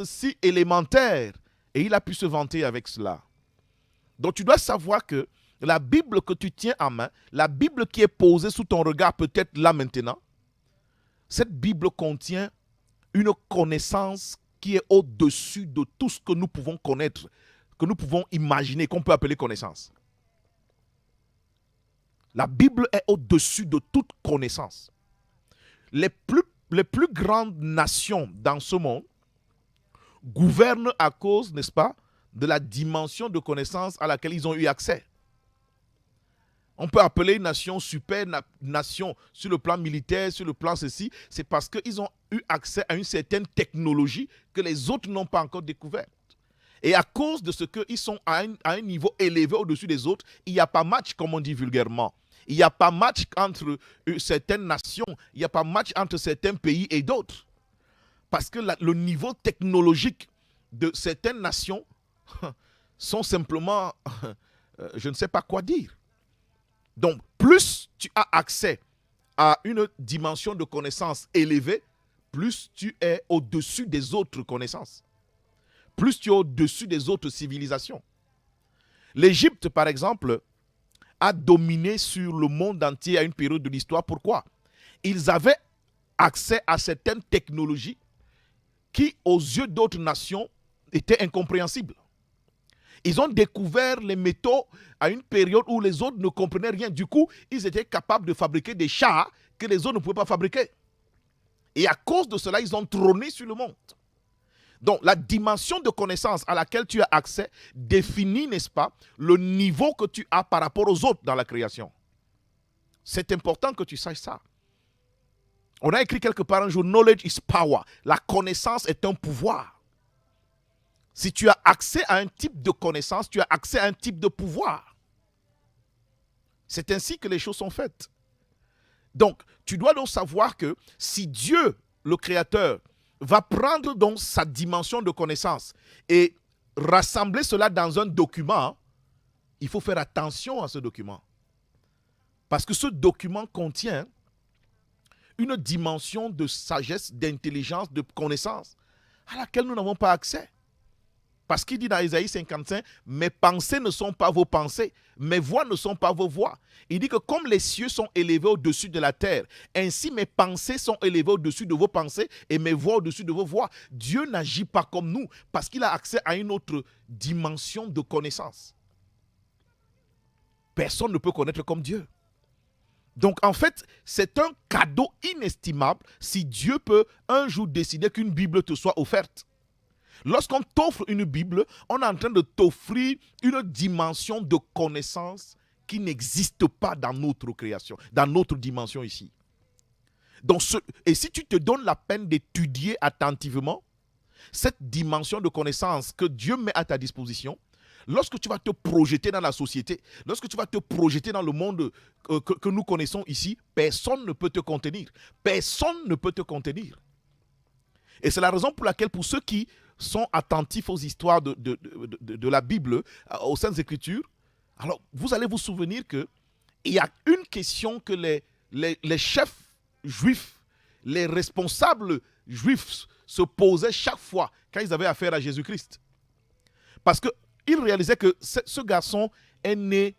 si élémentaire et il a pu se vanter avec cela. Donc tu dois savoir que la Bible que tu tiens en main, la Bible qui est posée sous ton regard peut-être là maintenant, cette Bible contient une connaissance qui est au-dessus de tout ce que nous pouvons connaître, que nous pouvons imaginer, qu'on peut appeler connaissance. La Bible est au-dessus de toute connaissance. Les plus grandes nations dans ce monde gouvernent à cause, n'est-ce pas, de la dimension de connaissance à laquelle ils ont eu accès. On peut appeler une nation super nation sur le plan militaire, sur le plan ceci, c'est parce qu'ils ont eu accès à une certaine technologie que les autres n'ont pas encore découverte. Et à cause de ce qu'ils sont à un niveau élevé au-dessus des autres, il n'y a pas match, comme on dit vulgairement. Il n'y a pas match entre certaines nations, il n'y a pas match entre certains pays et d'autres. Parce que le niveau technologique de certaines nations sont simplement, je ne sais pas quoi dire. Donc, plus tu as accès à une dimension de connaissance élevée, plus tu es au-dessus des autres connaissances. Plus tu es au-dessus des autres civilisations. L'Égypte, par exemple, a dominé sur le monde entier à une période de l'histoire. Pourquoi? Ils avaient accès à certaines technologies qui, aux yeux d'autres nations, étaient incompréhensibles. Ils ont découvert les métaux à une période où les autres ne comprenaient rien. Du coup, ils étaient capables de fabriquer des chars que les autres ne pouvaient pas fabriquer. Et à cause de cela, ils ont trôné sur le monde. Donc, la dimension de connaissance à laquelle tu as accès définit, n'est-ce pas, le niveau que tu as par rapport aux autres dans la création. C'est important que tu saches ça. On a écrit quelque part un jour, knowledge is power. La connaissance est un pouvoir. Si tu as accès à un type de connaissance, tu as accès à un type de pouvoir. C'est ainsi que les choses sont faites. Donc, tu dois donc savoir que si Dieu, le Créateur, va prendre donc sa dimension de connaissance et rassembler cela dans un document, il faut faire attention à ce document. Parce que ce document contient une dimension de sagesse, d'intelligence, de connaissance à laquelle nous n'avons pas accès. Parce qu'il dit dans Ésaïe 55, « Mes pensées ne sont pas vos pensées, mes voix ne sont pas vos voix. » Il dit que comme les cieux sont élevés au-dessus de la terre, ainsi mes pensées sont élevées au-dessus de vos pensées et mes voix au-dessus de vos voix. Dieu n'agit pas comme nous parce qu'il a accès à une autre dimension de connaissance. Personne ne peut connaître comme Dieu. Donc en fait, c'est un cadeau inestimable si Dieu peut un jour décider qu'une Bible te soit offerte. Lorsqu'on t'offre une Bible, on est en train de t'offrir une dimension de connaissance qui n'existe pas dans notre création, dans notre dimension ici. Donc, et si tu te donnes la peine d'étudier attentivement cette dimension de connaissance que Dieu met à ta disposition, lorsque tu vas te projeter dans la société, lorsque tu vas te projeter dans le monde que nous connaissons ici, personne ne peut te contenir. Personne ne peut te contenir. Et c'est la raison pour laquelle, pour ceux qui sont attentifs aux histoires de la Bible, aux Saintes Écritures, alors vous allez vous souvenir qu'il y a une question que les chefs juifs, les responsables juifs se posaient chaque fois quand ils avaient affaire à Jésus-Christ. Parce qu'ils réalisaient que ce garçon est né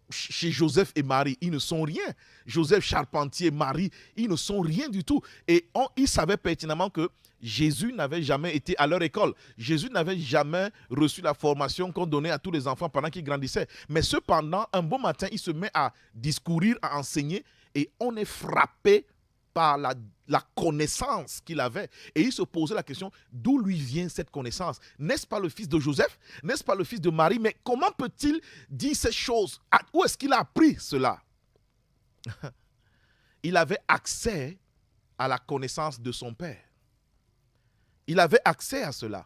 chez Joseph et Marie, ils ne sont rien. Joseph charpentier, Marie, ils ne sont rien du tout. Et ils savaient pertinemment que Jésus n'avait jamais été à leur école. Jésus n'avait jamais reçu la formation qu'on donnait à tous les enfants pendant qu'ils grandissaient. Mais cependant, un beau matin, il se met à discourir, à enseigner, et on est frappé par la connaissance qu'il avait. Et il se posait la question, d'où lui vient cette connaissance? N'est-ce pas le fils de Joseph? N'est-ce pas le fils de Marie? Mais comment peut-il dire ces choses? Où est-ce qu'il a appris cela? Il avait accès à la connaissance de son père. Il avait accès à cela.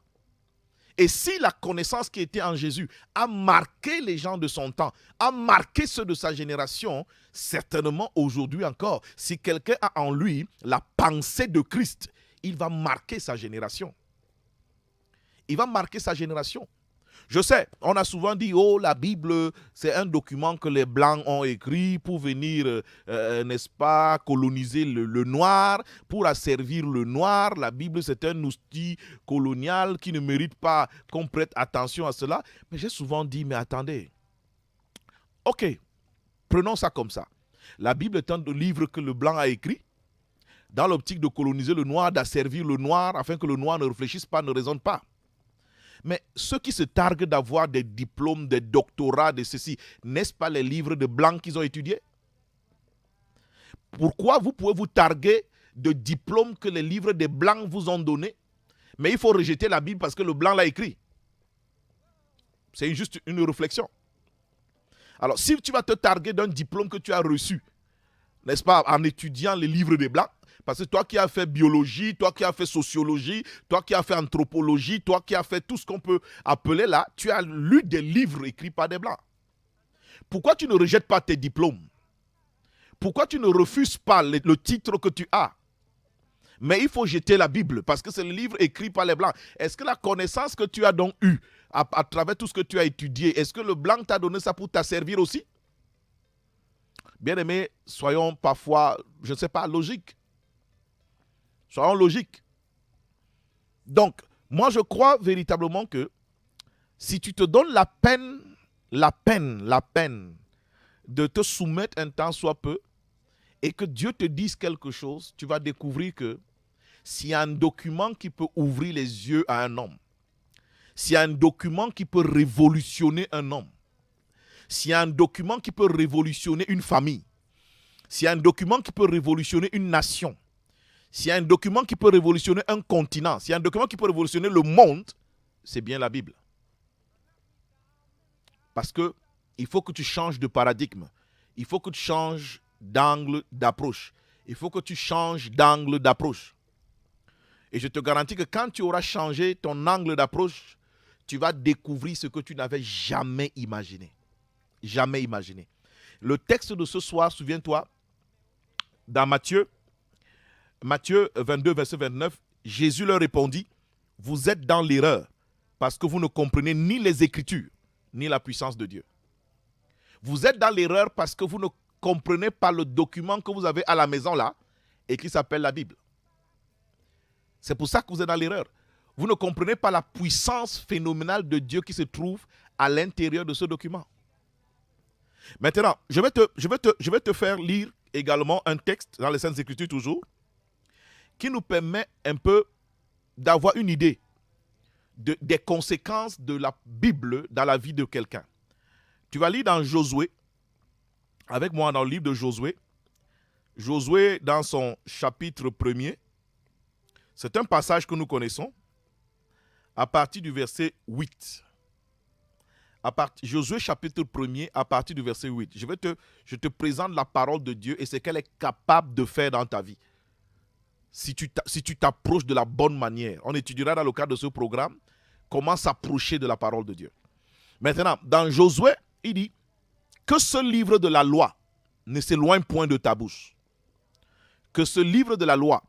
Et si la connaissance qui était en Jésus a marqué les gens de son temps, a marqué ceux de sa génération, certainement aujourd'hui encore, si quelqu'un a en lui la pensée de Christ, il va marquer sa génération. Il va marquer sa génération. Je sais, on a souvent dit, oh, la Bible, c'est un document que les Blancs ont écrit pour venir, n'est-ce pas, coloniser le noir, pour asservir le noir. La Bible, c'est un outil colonial qui ne mérite pas qu'on prête attention à cela. Mais j'ai souvent dit, mais attendez, ok, prenons ça comme ça. La Bible est un livre que le Blanc a écrit dans l'optique de coloniser le noir, d'asservir le noir, afin que le noir ne réfléchisse pas, ne raisonne pas. Mais ceux qui se targuent d'avoir des diplômes, des doctorats, de ceci, n'est-ce pas les livres de Blancs qu'ils ont étudiés? Pourquoi vous pouvez vous targuer de diplômes que les livres des Blancs vous ont donnés, mais il faut rejeter la Bible parce que le Blanc l'a écrit? C'est juste une réflexion. Alors, si tu vas te targuer d'un diplôme que tu as reçu, n'est-ce pas, en étudiant les livres des Blancs, parce que toi qui as fait biologie, toi qui as fait sociologie, toi qui as fait anthropologie, toi qui as fait tout ce qu'on peut appeler là, tu as lu des livres écrits par des Blancs. Pourquoi tu ne rejettes pas tes diplômes? Pourquoi tu ne refuses pas le titre que tu as? Mais il faut jeter la Bible parce que c'est le livre écrit par les Blancs. Est-ce que la connaissance que tu as donc eue à travers tout ce que tu as étudié, est-ce que le Blanc t'a donné ça pour t'asservir aussi? Bien-aimés, soyons parfois, je ne sais pas, logiques. Soyons logiques. Donc, moi je crois véritablement que si tu te donnes la peine de te soumettre un temps soit peu et que Dieu te dise quelque chose, tu vas découvrir que s'il y a un document qui peut ouvrir les yeux à un homme, s'il y a un document qui peut révolutionner un homme, s'il y a un document qui peut révolutionner une famille, s'il y a un document qui peut révolutionner une nation, s'il y a un document qui peut révolutionner un continent, s'il y a un document qui peut révolutionner le monde, c'est bien la Bible. Parce que il faut que tu changes de paradigme. Il faut que tu changes d'angle d'approche. Il faut que tu changes d'angle d'approche. Et je te garantis que quand tu auras changé ton angle d'approche, tu vas découvrir ce que tu n'avais jamais imaginé. Jamais imaginé. Le texte de ce soir, souviens-toi, dans Matthieu 22, verset 29, Jésus leur répondit, « Vous êtes dans l'erreur parce que vous ne comprenez ni les Écritures, ni la puissance de Dieu. Vous êtes dans l'erreur parce que vous ne comprenez pas le document que vous avez à la maison là et qui s'appelle la Bible. C'est pour ça que vous êtes dans l'erreur. Vous ne comprenez pas la puissance phénoménale de Dieu qui se trouve à l'intérieur de ce document. » Maintenant, je vais te faire lire également un texte dans les Saintes Écritures toujours, qui nous permet un peu d'avoir une idée des conséquences de la Bible dans la vie de quelqu'un. Tu vas lire dans Josué, avec moi dans le livre de Josué. Josué dans son chapitre 1er. C'est un passage que nous connaissons à partir du verset 8. Josué chapitre 1er à partir du verset 8. Je te présente la parole de Dieu et ce qu'elle est capable de faire dans ta vie. Si tu t'approches de la bonne manière, on étudiera dans le cadre de ce programme comment s'approcher de la parole de Dieu. Maintenant, dans Josué, il dit que ce livre de la loi ne s'éloigne point de ta bouche. Que ce livre de la loi,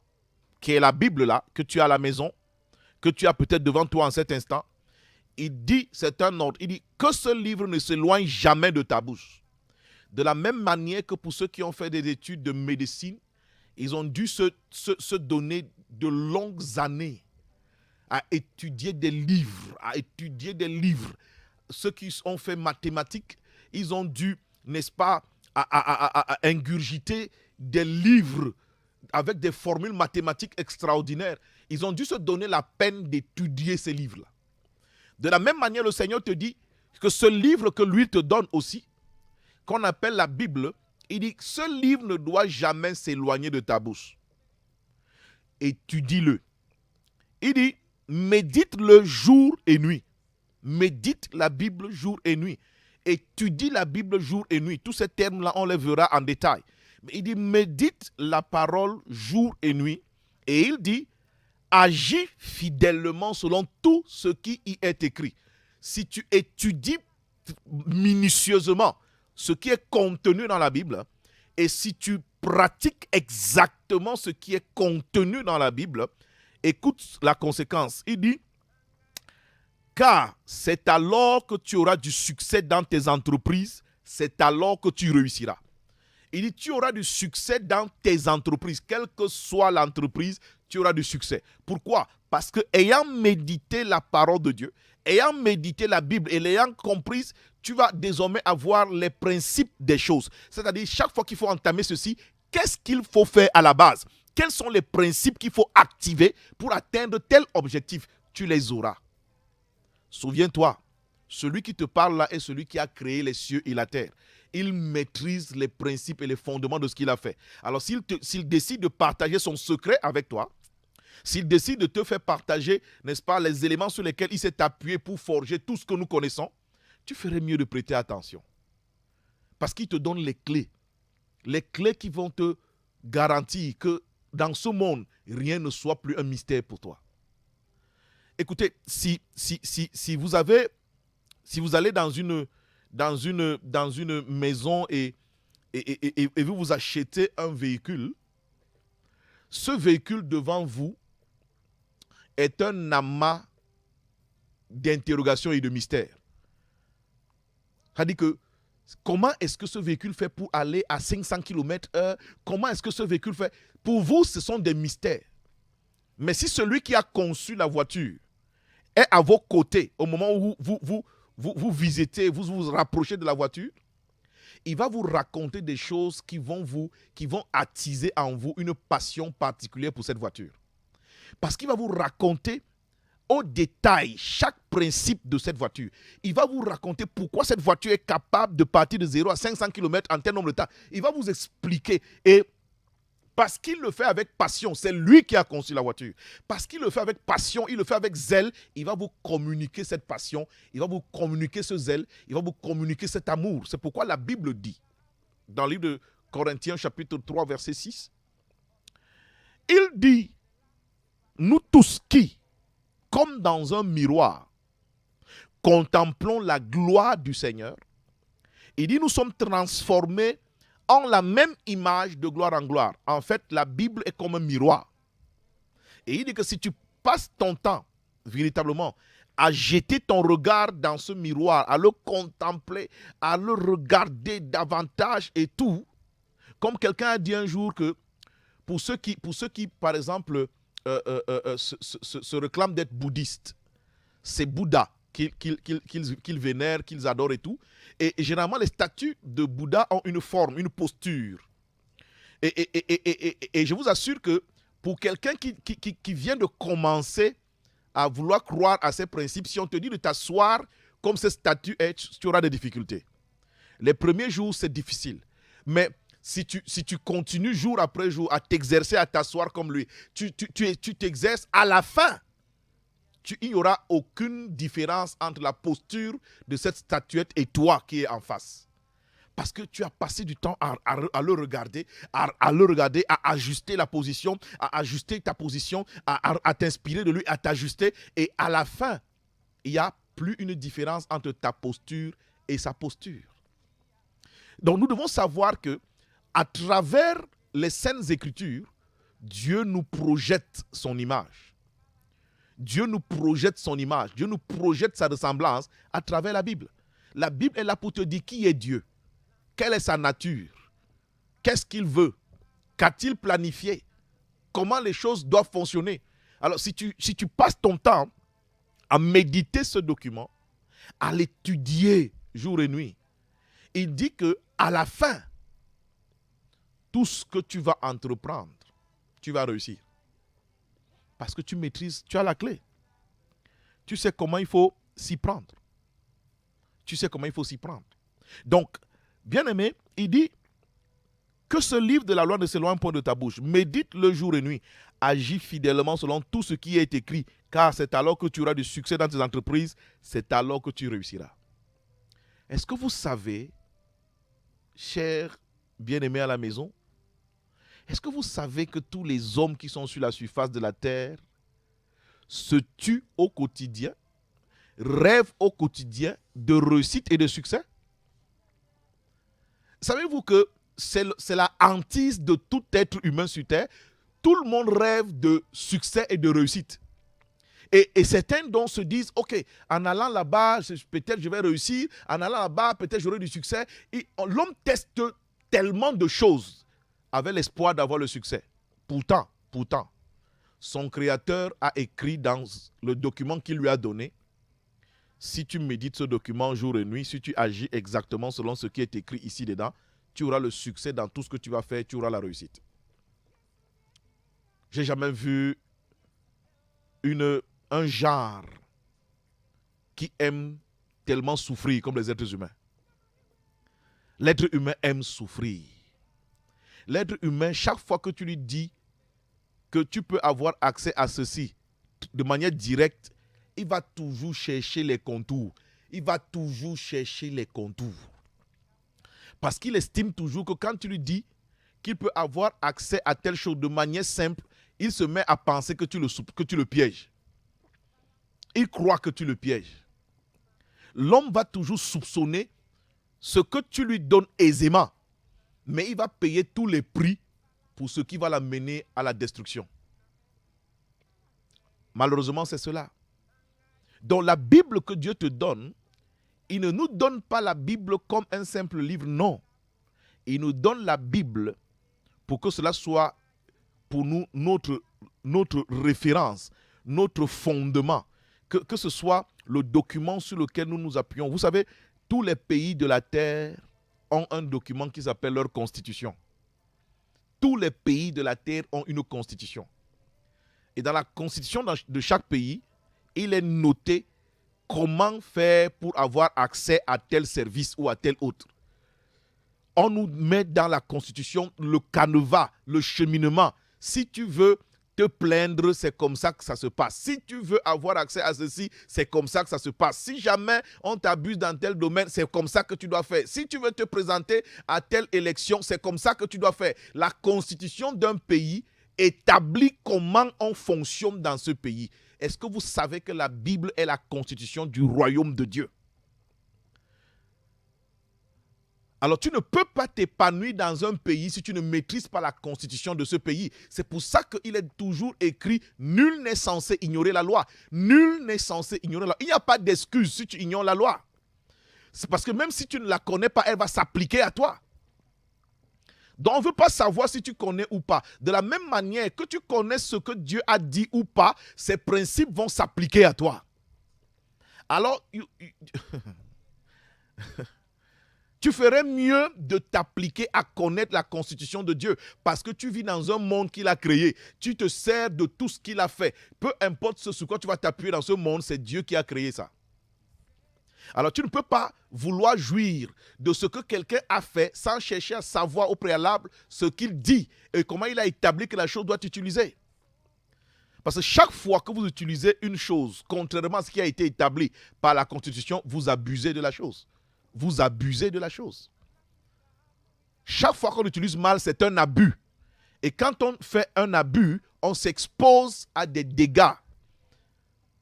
qui est la Bible là, que tu as à la maison, que tu as peut-être devant toi en cet instant, il dit, c'est un ordre, il dit que ce livre ne s'éloigne jamais de ta bouche. De la même manière que pour ceux qui ont fait des études de médecine, ils ont dû se donner de longues années à étudier des livres, Ceux qui ont fait mathématiques, ils ont dû, n'est-ce pas, à ingurgiter des livres avec des formules mathématiques extraordinaires. Ils ont dû se donner la peine d'étudier ces livres-là. De la même manière, le Seigneur te dit que ce livre que lui te donne aussi, qu'on appelle la Bible, il dit que ce livre ne doit jamais s'éloigner de ta bouche. Étudie-le. Il dit, médite-le jour et nuit. Médite la Bible jour et nuit. Étudie la Bible jour et nuit. Tous ces termes-là, on les verra en détail. Mais il dit, médite la parole jour et nuit. Et il dit, agis fidèlement selon tout ce qui y est écrit. Si tu étudies minutieusement ce qui est contenu dans la Bible, et si tu pratiques exactement ce qui est contenu dans la Bible, écoute la conséquence. Il dit, Car c'est alors que tu auras du succès dans tes entreprises, c'est alors que tu réussiras. Il dit, tu auras du succès dans tes entreprises. Quelle que soit l'entreprise, tu auras du succès. Pourquoi? Parce que ayant médité la parole de Dieu, ayant médité la Bible et l'ayant comprise, tu vas désormais avoir les principes des choses. C'est-à-dire, chaque fois qu'il faut entamer ceci, qu'est-ce qu'il faut faire à la base? Quels sont les principes qu'il faut activer pour atteindre tel objectif? Tu les auras. Souviens-toi, celui qui te parle là est celui qui a créé les cieux et la terre. Il maîtrise les principes et les fondements de ce qu'il a fait. Alors s'il décide de partager son secret avec toi, s'il décide de te faire partager, n'est-ce pas, les éléments sur lesquels il s'est appuyé pour forger tout ce que nous connaissons, tu ferais mieux de prêter attention. Parce qu'il te donne les clés qui vont te garantir que dans ce monde, rien ne soit plus un mystère pour toi. Écoutez, si vous allez dans une maison et vous achetez un véhicule, ce véhicule devant vous est un amas d'interrogations et de mystères. C'est-à-dire que comment est-ce que ce véhicule fait pour aller à 500 km/h? Comment est-ce que ce véhicule fait? Pour vous, ce sont des mystères. Mais si celui qui a conçu la voiture est à vos côtés au moment où vous visitez, vous vous rapprochez de la voiture, il va vous raconter des choses qui vont attiser en vous une passion particulière pour cette voiture. Parce qu'il va vous raconter au détail chaque principe de cette voiture. Il va vous raconter pourquoi cette voiture est capable de partir de 0 à 500 km en tel nombre de temps. Il va vous expliquer. Et parce qu'il le fait avec passion, c'est lui qui a conçu la voiture. Parce qu'il le fait avec passion, il le fait avec zèle, il va vous communiquer cette passion, il va vous communiquer ce zèle, il va vous communiquer cet amour. C'est pourquoi la Bible dit, dans le livre de Corinthiens chapitre 3 verset 6, il dit, nous tous qui, comme dans un miroir, contemplons la gloire du Seigneur, il dit, nous sommes transformés en la même image de gloire en gloire. En fait, la Bible est comme un miroir. Et il dit que si tu passes ton temps, véritablement, à jeter ton regard dans ce miroir, à le contempler, à le regarder davantage et tout, comme quelqu'un a dit un jour que pour ceux qui par exemple, se réclament d'être bouddhistes, c'est Bouddha qu'ils vénèrent, qu'ils adorent et tout. Et généralement, les statues de Bouddha ont une forme, une posture. Et je vous assure que pour quelqu'un qui vient de commencer à vouloir croire à ces principes, si on te dit de t'asseoir comme cette statue est, tu auras des difficultés. Les premiers jours, c'est difficile. Mais si tu continues jour après jour à t'exercer, à t'asseoir comme lui, tu t'exerces, à la fin, il n'y aura aucune différence entre la posture de cette statuette et toi qui es en face. Parce que tu as passé du temps à le regarder, à ajuster la position, à ajuster ta position, à t'inspirer de lui, à t'ajuster. Et à la fin, il n'y a plus une différence entre ta posture et sa posture. Donc nous devons savoir que à travers les Saintes Écritures, Dieu nous projette son image. Dieu nous projette son image, Dieu nous projette sa ressemblance à travers la Bible. La Bible est là pour te dire qui est Dieu, quelle est sa nature, qu'est-ce qu'il veut, qu'a-t-il planifié, comment les choses doivent fonctionner. Alors si tu passes ton temps à méditer ce document, à l'étudier jour et nuit, il dit qu'à la fin, tout ce que tu vas entreprendre, tu vas réussir. Parce que tu maîtrises, tu as la clé. Tu sais comment il faut s'y prendre. Tu sais comment il faut s'y prendre. Donc, bien-aimé, il dit que ce livre de la loi ne s'éloigne point de ta bouche. Médite le jour et nuit. Agis fidèlement selon tout ce qui est écrit, car c'est alors que tu auras du succès dans tes entreprises, c'est alors que tu réussiras. Est-ce que vous savez, chers bien-aimés à la maison, est-ce que vous savez que tous les hommes qui sont sur la surface de la terre se tuent au quotidien, rêvent au quotidien de réussite et de succès? Savez-vous que c'est la hantise de tout être humain sur terre? Tout le monde rêve de succès et de réussite. Et certains donc se disent, ok, en allant là-bas, peut-être je vais réussir, en allant là-bas, peut-être j'aurai du succès. Et l'homme teste tellement de choses avec l'espoir d'avoir le succès. Pourtant, son créateur a écrit dans le document qu'il lui a donné, si tu médites ce document jour et nuit, si tu agis exactement selon ce qui est écrit ici dedans, tu auras le succès dans tout ce que tu vas faire, tu auras la réussite. J'ai jamais vu un genre qui aime tellement souffrir comme les êtres humains. L'être humain aime souffrir. L'être humain, chaque fois que tu lui dis que tu peux avoir accès à ceci de manière directe, il va toujours chercher les contours. Il va toujours chercher les contours. Parce qu'il estime toujours que quand tu lui dis qu'il peut avoir accès à telle chose de manière simple, il se met à penser que tu le pièges. Il croit que tu le pièges. L'homme va toujours soupçonner ce que tu lui donnes aisément, mais il va payer tous les prix pour ce qui va l'amener à la destruction. Malheureusement, c'est cela. Dans la Bible que Dieu te donne, il ne nous donne pas la Bible comme un simple livre, non. Il nous donne la Bible pour que cela soit pour nous notre référence, notre fondement, que ce soit le document sur lequel nous nous appuyons. Vous savez, tous les pays de la terre ont un document qui s'appelle leur constitution. Tous les pays de la terre ont une constitution. Et dans la constitution de chaque pays, il est noté comment faire pour avoir accès à tel service ou à tel autre. On nous met dans la constitution le canevas, le cheminement. Si tu veux te plaindre, c'est comme ça que ça se passe. Si tu veux avoir accès à ceci, c'est comme ça que ça se passe. Si jamais on t'abuse dans tel domaine, c'est comme ça que tu dois faire. Si tu veux te présenter à telle élection, c'est comme ça que tu dois faire. La constitution d'un pays établit comment on fonctionne dans ce pays. Est-ce que vous savez que la Bible est la constitution du royaume de Dieu? Alors, tu ne peux pas t'épanouir dans un pays si tu ne maîtrises pas la constitution de ce pays. C'est pour ça qu'il est toujours écrit « Nul n'est censé ignorer la loi ». Nul n'est censé ignorer la loi. Il n'y a pas d'excuse si tu ignores la loi. C'est parce que même si tu ne la connais pas, elle va s'appliquer à toi. Donc, on ne veut pas savoir si tu connais ou pas. De la même manière que tu connais ce que Dieu a dit ou pas, ces principes vont s'appliquer à toi. Alors, tu ferais mieux de t'appliquer à connaître la constitution de Dieu parce que tu vis dans un monde qu'il a créé. Tu te sers de tout ce qu'il a fait. Peu importe ce sur quoi tu vas t'appuyer dans ce monde, c'est Dieu qui a créé ça. Alors, tu ne peux pas vouloir jouir de ce que quelqu'un a fait sans chercher à savoir au préalable ce qu'il dit et comment il a établi que la chose doit être utilisée. Parce que chaque fois que vous utilisez une chose, contrairement à ce qui a été établi par la Constitution, vous abusez de la chose. Vous abusez de la chose. Chaque fois qu'on utilise mal, c'est un abus. Et quand on fait un abus, on s'expose à des dégâts.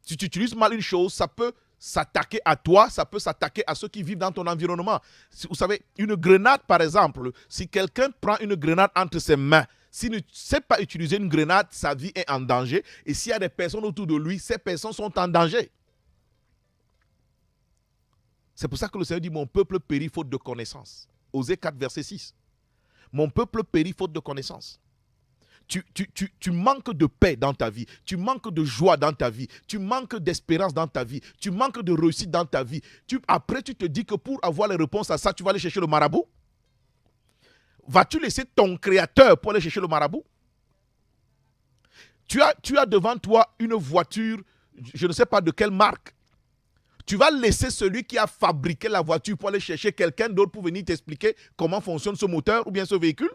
Si tu utilises mal une chose, ça peut s'attaquer à toi, ça peut s'attaquer à ceux qui vivent dans ton environnement. Vous savez, une grenade par exemple, si quelqu'un prend une grenade entre ses mains, s'il ne sait pas utiliser une grenade, sa vie est en danger. Et s'il y a des personnes autour de lui, ces personnes sont en danger. C'est pour ça que le Seigneur dit, mon peuple périt faute de connaissance. Osée 4, verset 6. Mon peuple périt faute de connaissance. Tu manques de paix dans ta vie, tu manques de joie dans ta vie, tu manques d'espérance dans ta vie, tu manques de réussite dans ta vie. Après, tu te dis que pour avoir les réponses à ça, tu vas aller chercher le marabout. Vas-tu laisser ton créateur pour aller chercher le marabout? Tu as devant toi une voiture, je ne sais pas de quelle marque. Tu vas laisser celui qui a fabriqué la voiture pour aller chercher quelqu'un d'autre pour venir t'expliquer comment fonctionne ce moteur ou bien ce véhicule?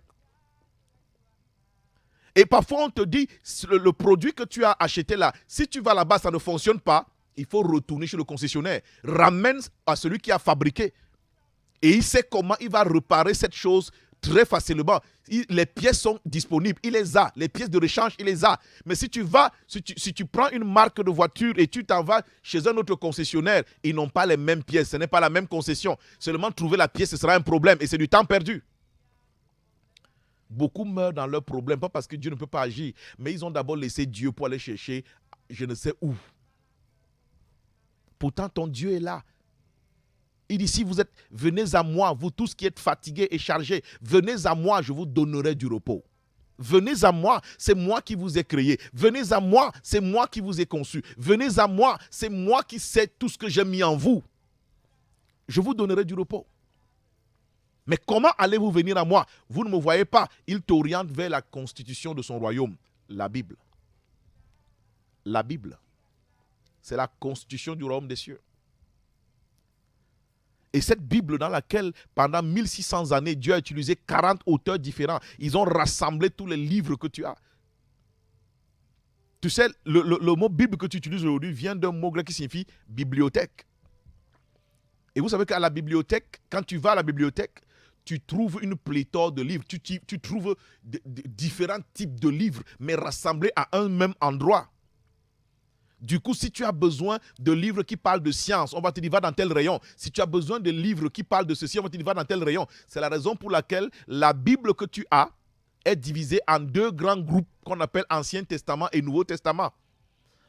Et parfois, on te dit, le produit que tu as acheté là, si tu vas là-bas, ça ne fonctionne pas, il faut retourner chez le concessionnaire. Ramène à celui qui a fabriqué. Et il sait comment il va réparer cette chose très facilement. Les pièces sont disponibles, il les a. Les pièces de rechange, il les a. Mais si tu prends une marque de voiture et tu t'en vas chez un autre concessionnaire, ils n'ont pas les mêmes pièces, ce n'est pas la même concession. Seulement trouver la pièce, ce sera un problème et c'est du temps perdu. Beaucoup meurent dans leurs problèmes, pas parce que Dieu ne peut pas agir, mais ils ont d'abord laissé Dieu pour aller chercher je ne sais où. Pourtant, ton Dieu est là. Il dit, si vous êtes, venez à moi, vous tous qui êtes fatigués et chargés, venez à moi, je vous donnerai du repos. Venez à moi, c'est moi qui vous ai créé. Venez à moi, c'est moi qui vous ai conçu. Venez à moi, c'est moi qui sais tout ce que j'ai mis en vous. Je vous donnerai du repos. Mais comment allez-vous venir à moi? Vous ne me voyez pas. Il t'oriente vers la constitution de son royaume, la Bible. La Bible, c'est la constitution du royaume des cieux. Et cette Bible dans laquelle, pendant 1600 années, Dieu a utilisé 40 auteurs différents. Ils ont rassemblé tous les livres que tu as. Tu sais, le mot Bible que tu utilises aujourd'hui vient d'un mot grec qui signifie bibliothèque. Et vous savez qu'à la bibliothèque, quand tu vas à la bibliothèque, tu trouves une pléthore de livres. Tu trouves différents types de livres, mais rassemblés à un même endroit. Du coup, si tu as besoin de livres qui parlent de science, on va te dire va dans tel rayon. Si tu as besoin de livres qui parlent de ceci, on va te dire va dans tel rayon. C'est la raison pour laquelle la Bible que tu as est divisée en deux grands groupes qu'on appelle Ancien Testament et Nouveau Testament.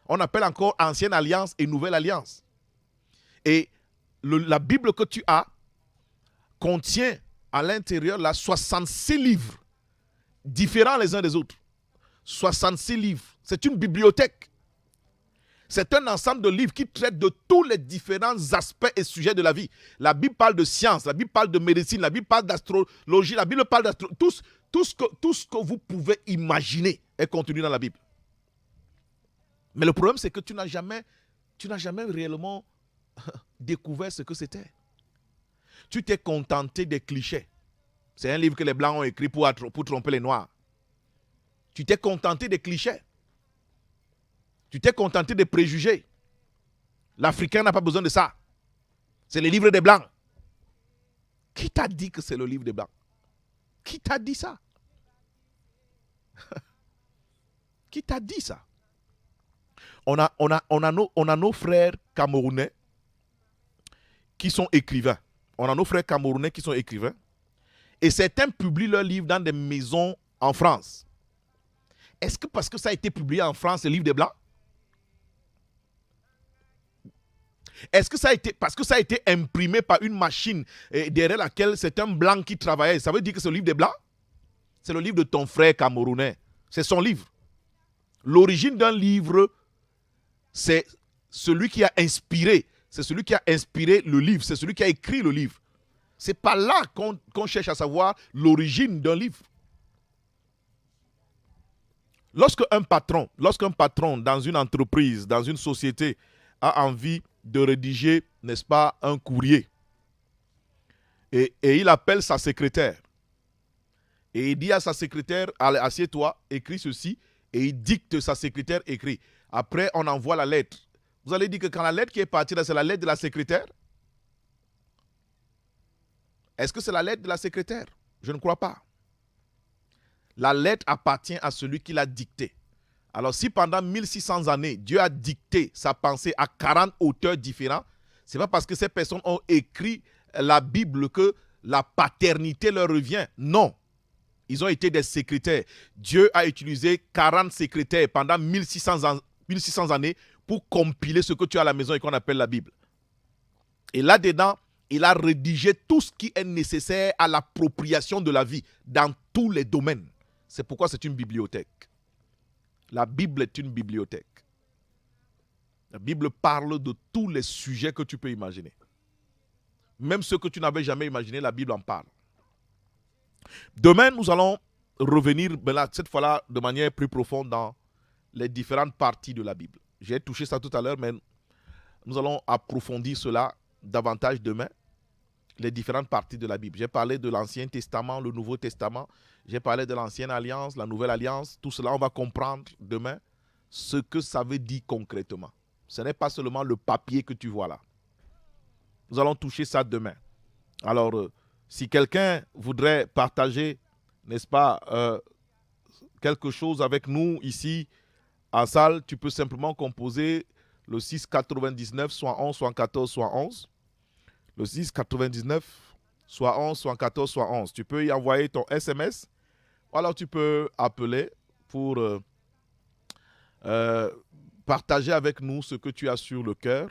On appelle encore Ancienne Alliance et Nouvelle Alliance. Et la Bible que tu as contient à l'intérieur là 66 livres différents les uns des autres. 66 livres. C'est une bibliothèque. C'est un ensemble de livres qui traitent de tous les différents aspects et sujets de la vie. La Bible parle de science, la Bible parle de médecine, la Bible parle d'astrologie, la Bible parle tout ce que vous pouvez imaginer est contenu dans la Bible. Mais le problème, c'est que tu n'as jamais réellement découvert ce que c'était. Tu t'es contenté des clichés. C'est un livre que les Blancs ont écrit pour tromper les Noirs. Tu t'es contenté des clichés. Tu t'es contenté des préjugés. L'Africain n'a pas besoin de ça. C'est le livre des Blancs. Qui t'a dit que c'est le livre des Blancs? Qui t'a dit ça? Qui t'a dit ça? On a nos frères camerounais qui sont écrivains. On a nos frères camerounais qui sont écrivains. Et certains publient leurs livres dans des maisons en France. Est-ce que parce que ça a été publié en France, le livre des Blancs? Est-ce que ça a été parce que ça a été imprimé par une machine derrière laquelle c'est un blanc qui travaillait? Ça veut dire que c'est le livre des Blancs? C'est le livre de ton frère camerounais. C'est son livre. L'origine d'un livre, c'est celui qui a inspiré. C'est celui qui a inspiré le livre. C'est celui qui a écrit le livre. C'est pas là qu'on cherche à savoir l'origine d'un livre. Lorsqu'un patron dans une entreprise, dans une société, a envie de rédiger, n'est-ce pas, un courrier, et il appelle sa secrétaire, et il dit à sa secrétaire, assieds-toi, écris ceci, et il dicte, sa secrétaire écrit. Après, on envoie la lettre. Vous allez dire que quand la lettre qui est partie là, c'est la lettre de la secrétaire? Est-ce que c'est la lettre de la secrétaire? Je ne crois pas. La lettre appartient à celui qui l'a dictée. Alors si pendant 1600 années, Dieu a dicté sa pensée à 40 auteurs différents, ce n'est pas parce que ces personnes ont écrit la Bible que la paternité leur revient. Non. Ils ont été des secrétaires. Dieu a utilisé 40 secrétaires pendant 1600 années pour compiler ce que tu as à la maison et qu'on appelle la Bible. Et là-dedans, il a rédigé tout ce qui est nécessaire à l'appropriation de la vie dans tous les domaines. C'est pourquoi c'est une bibliothèque. La Bible est une bibliothèque. La Bible parle de tous les sujets que tu peux imaginer. Même ceux que tu n'avais jamais imaginé, la Bible en parle. Demain, nous allons revenir, cette fois-là, de manière plus profonde dans les différentes parties de la Bible. J'ai touché ça tout à l'heure, mais nous allons approfondir cela davantage demain. Les différentes parties de la Bible. J'ai parlé de l'Ancien Testament, le Nouveau Testament. J'ai parlé de l'Ancienne Alliance, la Nouvelle Alliance. Tout cela, on va comprendre demain ce que ça veut dire concrètement. Ce n'est pas seulement le papier que tu vois là. Nous allons toucher ça demain. Alors, si quelqu'un voudrait partager, n'est-ce pas, quelque chose avec nous ici en salle, tu peux simplement composer le 699, soit 11, soit 14, soit 11. Le 699, soit 11, soit 14, soit 11. Tu peux y envoyer ton SMS. Ou alors tu peux appeler pour partager avec nous ce que tu as sur le cœur.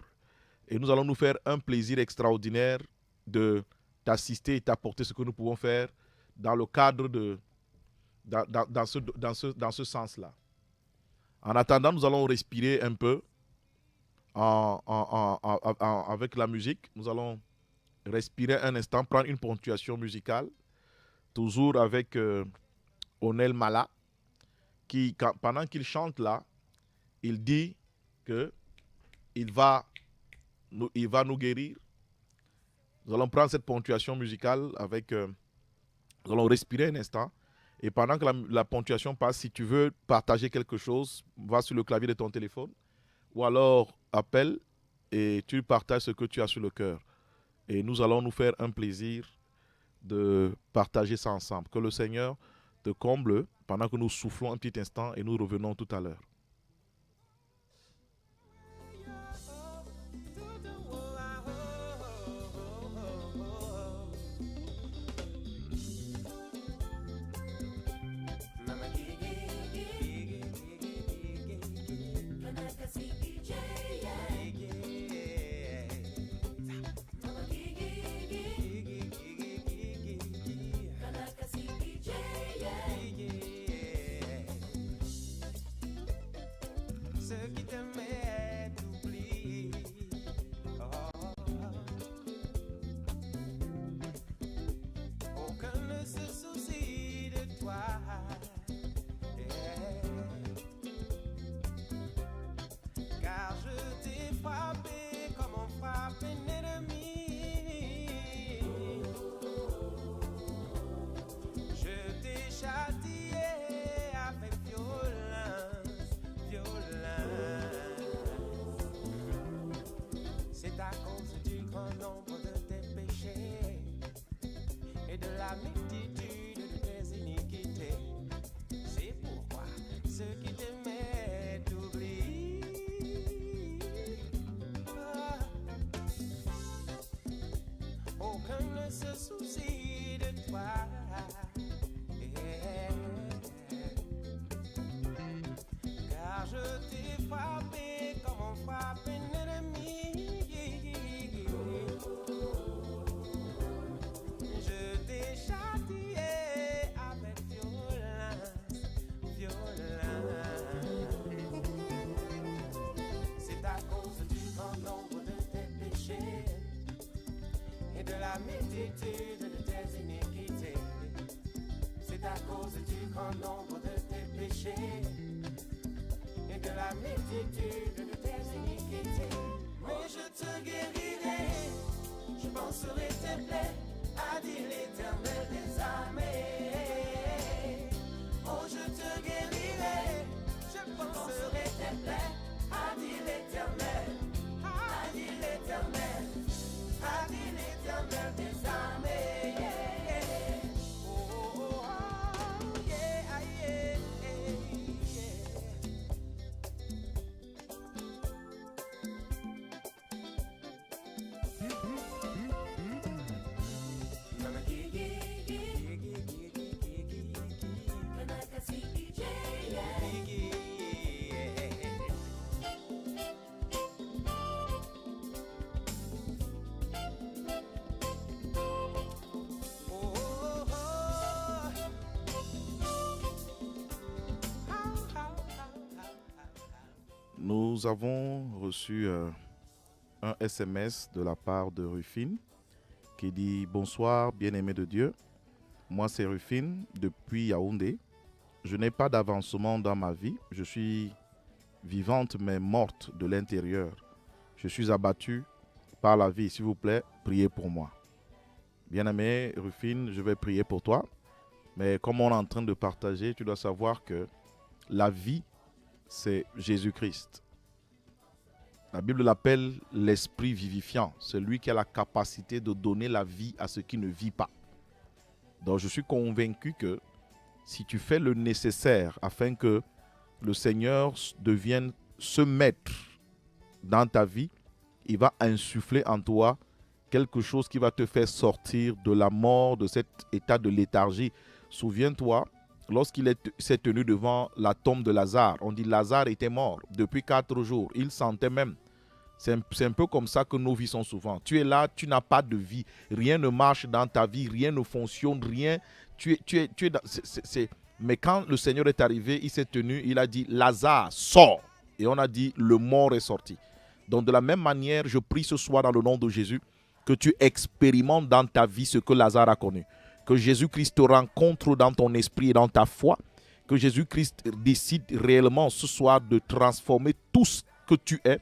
Et nous allons nous faire un plaisir extraordinaire de t'assister et t'apporter ce que nous pouvons faire dans le cadre de dans ce sens-là. En attendant, nous allons respirer un peu avec la musique. Nous allons respirer un instant, prendre une ponctuation musicale, toujours avec Onel Mala, qui, pendant qu'il chante là, il dit que il va nous guérir. Nous allons prendre cette ponctuation musicale avec... nous allons respirer un instant. Et pendant que la ponctuation passe, si tu veux partager quelque chose, va sur le clavier de ton téléphone. Ou alors, appelle et tu partages ce que tu as sur le cœur. Et nous allons nous faire un plaisir de partager ça ensemble. Que le Seigneur te comble pendant que nous soufflons un petit instant et nous revenons tout à l'heure. multitude de tes iniquités, c'est à cause du grand nombre de tes péchés et de la multitude de tes iniquités. Mais je te guérirai, je penserai tes plaies, a dit l'Éternel des armées. Oh, je te guérirai, je penserai tes plaies, a dit l'Éternel, a dit l'Éternel, a dit l'Éternel des armées. Oh, oh, oh, yeah, yeah, Nous avons reçu un SMS de la part de Rufine qui dit « Bonsoir, bien-aimé de Dieu. Moi, c'est Rufine, depuis Yaoundé. Je n'ai pas d'avancement dans ma vie. Je suis vivante mais morte de l'intérieur. Je suis abattue par la vie. S'il vous plaît, priez pour moi. » Bien-aimé Rufine, je vais prier pour toi. Mais comme on est en train de partager, tu dois savoir que la vie, c'est Jésus-Christ. La Bible l'appelle l'esprit vivifiant, celui qui a la capacité de donner la vie à ce qui ne vit pas. Donc je suis convaincu que si tu fais le nécessaire afin que le Seigneur devienne ce maître dans ta vie, il va insuffler en toi quelque chose qui va te faire sortir de la mort, de cet état de léthargie. Souviens-toi, lorsqu'il s'est tenu devant la tombe de Lazare, on dit Lazare était mort depuis 4 jours. Il sentait même C'est un peu comme ça que nos vies sont souvent. Tu es là, tu n'as pas de vie. Rien ne marche dans ta vie, rien ne fonctionne, rien. Tu es dans, Mais quand le Seigneur est arrivé, il s'est tenu, il a dit, Lazare, sors. Et on a dit, le mort est sorti. Donc de la même manière, je prie ce soir dans le nom de Jésus, que tu expérimentes dans ta vie ce que Lazare a connu. Que Jésus-Christ te rencontre dans ton esprit et dans ta foi. Que Jésus-Christ décide réellement ce soir de transformer tout ce que tu es.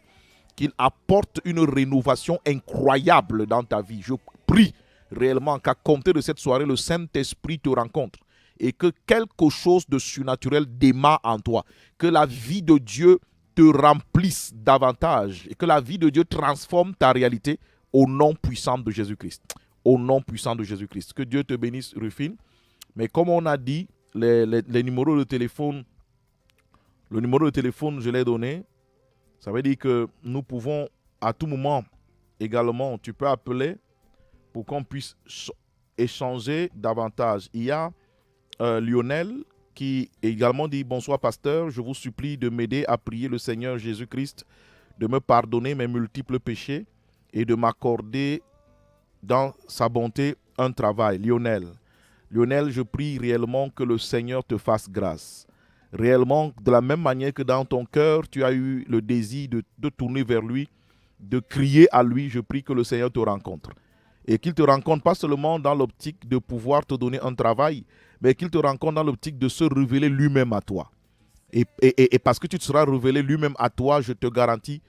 Qu'il apporte une rénovation incroyable dans ta vie. Je prie réellement qu'à compter de cette soirée, le Saint-Esprit te rencontre. Et que quelque chose de surnaturel démarre en toi. Que la vie de Dieu te remplisse davantage. Et que la vie de Dieu transforme ta réalité au nom puissant de Jésus-Christ. Au nom puissant de Jésus-Christ. Que Dieu te bénisse, Rufine. Mais comme on a dit, les numéros de téléphone, le numéro de téléphone, je l'ai donné. Ça veut dire que nous pouvons à tout moment également, tu peux appeler pour qu'on puisse échanger davantage. Il y a Lionel qui également dit « Bonsoir pasteur, je vous supplie de m'aider à prier le Seigneur Jésus-Christ, de me pardonner mes multiples péchés et de m'accorder dans sa bonté un travail. » Lionel, je prie réellement que le Seigneur te fasse grâce. Réellement, de la même manière que dans ton cœur, tu as eu le désir de tourner vers lui, de crier à lui, je prie que le Seigneur te rencontre. Et qu'il te rencontre pas seulement dans l'optique de pouvoir te donner un travail, mais qu'il te rencontre dans l'optique de se révéler lui-même à toi. Et parce que tu te seras révélé lui-même à toi, je te garantis